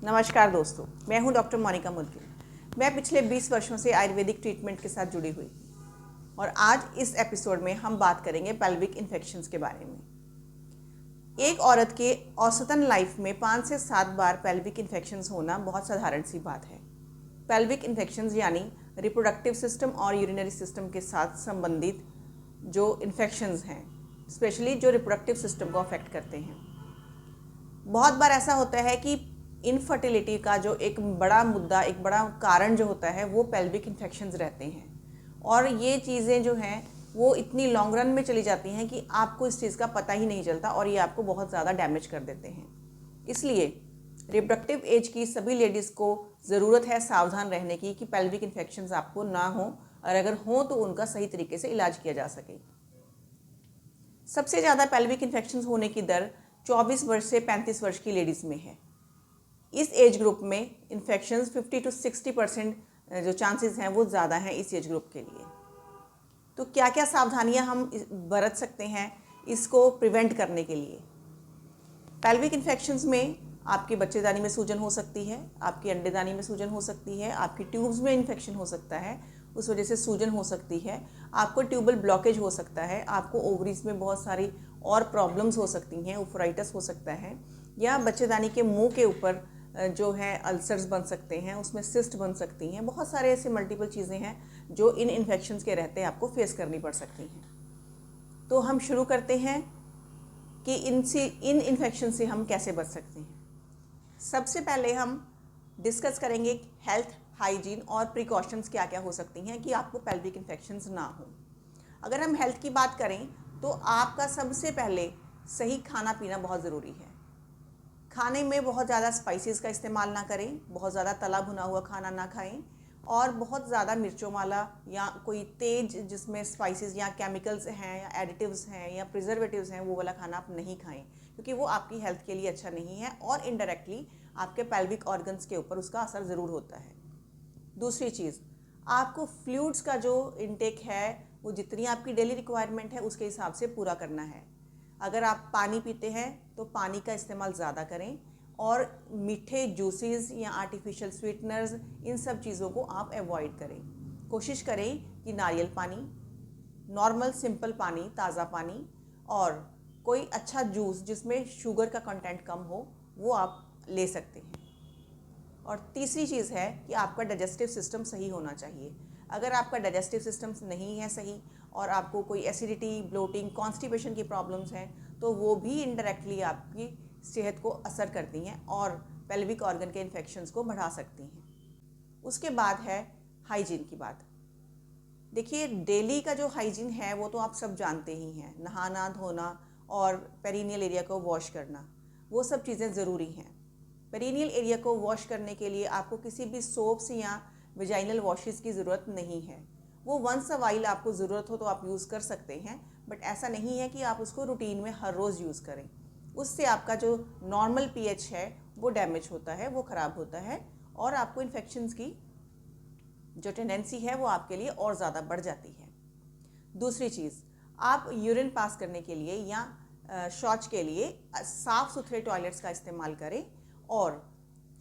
नमस्कार दोस्तों, मैं हूं डॉक्टर मोनिका मुदगिल। मैं पिछले 20 वर्षों से आयुर्वेदिक ट्रीटमेंट के साथ जुड़ी हुई और आज इस एपिसोड में हम बात करेंगे पेल्विक इन्फेक्शंस के बारे में। एक औरत के औसतन लाइफ में 5 से 7 बार पेल्विक इन्फेक्शंस होना बहुत साधारण सी बात है। पेल्विक इन्फेक्शंस यानी रिप्रोडक्टिव सिस्टम और यूरिनरी सिस्टम के साथ संबंधित जो इन्फेक्शंस हैं, स्पेशली जो रिप्रोडक्टिव सिस्टम को अफेक्ट करते हैं। बहुत बार ऐसा होता है कि इनफर्टिलिटी का जो एक बड़ा मुद्दा, एक बड़ा कारण जो होता है वो पेल्विक इन्फेक्शंस रहते हैं और ये चीज़ें जो हैं वो इतनी लॉन्ग रन में चली जाती हैं कि आपको इस चीज़ का पता ही नहीं चलता और ये आपको बहुत ज़्यादा डैमेज कर देते हैं। इसलिए रिप्रोडक्टिव एज की सभी लेडीज़ को ज़रूरत है सावधान रहने की कि पेल्विक इन्फेक्शंस आपको ना हो और अगर हो तो उनका सही तरीके से इलाज किया जा सके। सबसे ज़्यादा पेल्विक इन्फेक्शंस होने की दर 24 वर्ष से 35 वर्ष की लेडीज़ में है। इस एज ग्रुप में इन्फेक्शंस 50 to 60% जो चांसेस हैं वो ज़्यादा हैं इस एज ग्रुप के लिए। तो क्या क्या सावधानियां हम बरत सकते हैं इसको प्रिवेंट करने के लिए? पेल्विक इन्फेक्शंस में आपकी बच्चेदानी में सूजन हो सकती है, आपकी अंडेदानी में सूजन हो सकती है, आपकी ट्यूब्स में इन्फेक्शन हो सकता है, उस वजह से सूजन हो सकती है, आपको ट्यूबल ब्लॉकेज हो सकता है, आपको ओवरीज में बहुत सारी और प्रॉब्लम्स हो सकती हैं, उफराइटिस हो सकता है, या बच्चेदानी के मुंह के ऊपर जो है अल्सर्स बन सकते हैं, उसमें सिस्ट बन सकती हैं। बहुत सारे ऐसे मल्टीपल चीज़ें हैं जो इन इन्फेक्शंस के रहते आपको फेस करनी पड़ सकती हैं। तो हम शुरू करते हैं कि इन इन्फेक्शन से हम कैसे बच सकते हैं। सबसे पहले हम डिस्कस करेंगे हेल्थ, हाइजीन और प्रिकॉशंस क्या क्या हो सकती हैं कि आपको पेल्विक इन्फेक्शंस ना हो। अगर हम हेल्थ की बात करें तो आपका सबसे पहले सही खाना पीना बहुत ज़रूरी है। खाने में बहुत ज़्यादा स्पाइसेस का इस्तेमाल ना करें, बहुत ज़्यादा तला भुना हुआ खाना ना खाएं और बहुत ज़्यादा मिर्चों वाला या कोई तेज जिसमें स्पाइसेस या केमिकल्स हैं या एडिटिव्स हैं या प्रिजर्वेटिव्स हैं वो वाला खाना आप नहीं खाएं, क्योंकि वो आपकी हेल्थ के लिए अच्छा नहीं है और इनडायरेक्टली आपके पेल्विक ऑर्गन्स के ऊपर उसका असर ज़रूर होता है। दूसरी चीज़, आपको फ्लूइड्स का जो इनटेक है वो जितनी आपकी डेली रिक्वायरमेंट है उसके हिसाब से पूरा करना है। अगर आप पानी पीते हैं तो पानी का इस्तेमाल ज़्यादा करें और मीठे जूसेस या आर्टिफिशियल स्वीटनर्स, इन सब चीज़ों को आप अवॉइड करें। कोशिश करें कि नारियल पानी, नॉर्मल सिंपल पानी, ताज़ा पानी और कोई अच्छा जूस जिसमें शुगर का कंटेंट कम हो वो आप ले सकते हैं। और तीसरी चीज़ है कि आपका डाइजेस्टिव सिस्टम सही होना चाहिए। अगर आपका डाइजेस्टिव सिस्टम नहीं है सही और आपको कोई एसिडिटी, ब्लोटिंग, कॉन्स्टिपेशन की प्रॉब्लम्स हैं तो वो भी इनडायरेक्टली आपकी सेहत को असर करती हैं और पेल्विक ऑर्गन के इन्फेक्शंस को बढ़ा सकती हैं। उसके बाद है हाइजीन की बात। देखिए, डेली का जो हाइजीन है वो तो आप सब जानते ही हैं, नहाना धोना और पेरिनियल एरिया को वॉश करना, वो सब चीज़ें ज़रूरी हैं। पेरिनियल एरिया को वॉश करने के लिए आपको किसी भी सोप्स या वेजाइनल वॉशेस की ज़रूरत नहीं है। वो वंस अ वाइल आपको ज़रूरत हो तो आप यूज़ कर सकते हैं, बट ऐसा नहीं है कि आप उसको रूटीन में हर रोज़ यूज़ करें। उससे आपका जो नॉर्मल पीएच है वो डैमेज होता है, वो ख़राब होता है और आपको इन्फेक्शंस की जो टेंडेंसी है वो आपके लिए और ज़्यादा बढ़ जाती है। दूसरी चीज़, आप यूरिन पास करने के लिए या शौच के लिए साफ़ सुथरे टॉयलेट्स का इस्तेमाल करें और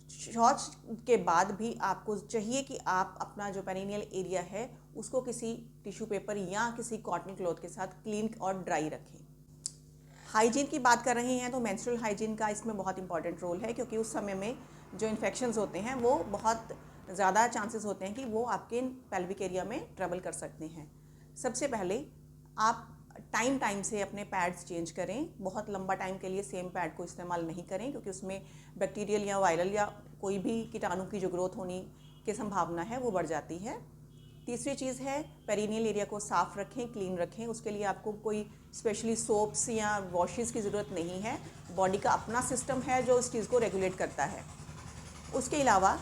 शौच के बाद भी आपको चाहिए कि आप अपना जो पेरिनियल एरिया है उसको किसी टिश्यू पेपर या किसी कॉटन क्लॉथ के साथ क्लीन और ड्राई रखें। हाइजीन की बात कर रहे हैं तो मेंस्ट्रुअल हाइजीन का इसमें बहुत इंपॉर्टेंट रोल है, क्योंकि उस समय में जो इन्फेक्शंस होते हैं वो बहुत ज़्यादा चांसेस होते हैं कि वो आपके पेल्विक एरिया में ट्रैवल कर सकते हैं। सबसे पहले आप टाइम से अपने पैड्स चेंज करें। बहुत लंबा टाइम के लिए सेम पैड को इस्तेमाल नहीं करें, क्योंकि उसमें बैक्टीरियल या वायरल या कोई भी कीटाणु की जो ग्रोथ होने की संभावना है वो बढ़ जाती है। तीसरी चीज़ है, पेरिनियल एरिया को साफ़ रखें, क्लीन रखें। उसके लिए आपको कोई स्पेशली सोप्स या वॉशेस की ज़रूरत नहीं है। बॉडी का अपना सिस्टम है जो इस चीज़ को रेगुलेट करता है। उसके अलावा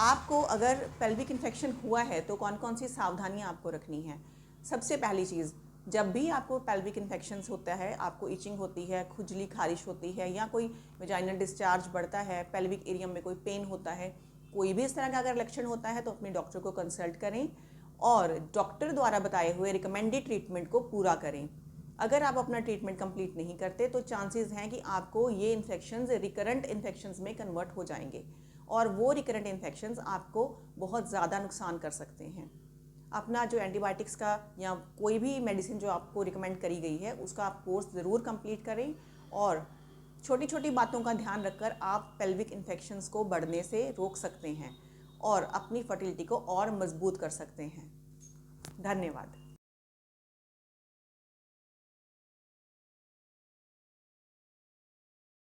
आपको अगर पेल्विक इन्फेक्शन हुआ है तो कौन कौन सी सावधानियां आपको रखनी है। सबसे पहली चीज़, जब भी आपको पेल्विक इन्फेक्शंस होता है, आपको इचिंग होती है, खुजली खारिश होती है या कोई वेजाइनल डिस्चार्ज बढ़ता है, पेल्विक एरिया में कोई पेन होता है, कोई भी इस तरह का अगर लक्षण होता है तो अपने डॉक्टर को कंसल्ट करें और डॉक्टर द्वारा बताए हुए रिकमेंडेड ट्रीटमेंट को पूरा करें। अगर आप अपना ट्रीटमेंट कंप्लीट नहीं करते तो चांसेस हैं कि आपको ये इन्फेक्शंस रिकरेंट इन्फेक्शंस में कन्वर्ट हो जाएंगे और वो रिकरेंट इन्फेक्शंस आपको बहुत ज़्यादा नुकसान कर सकते हैं। अपना जो एंटीबायोटिक्स का या कोई भी मेडिसिन जो आपको रिकमेंड करी गई है उसका आप कोर्स ज़रूर कंप्लीट करें और छोटी छोटी बातों का ध्यान रखकर आप पेल्विक इन्फेक्शंस को बढ़ने से रोक सकते हैं और अपनी फर्टिलिटी को और मजबूत कर सकते हैं। धन्यवाद।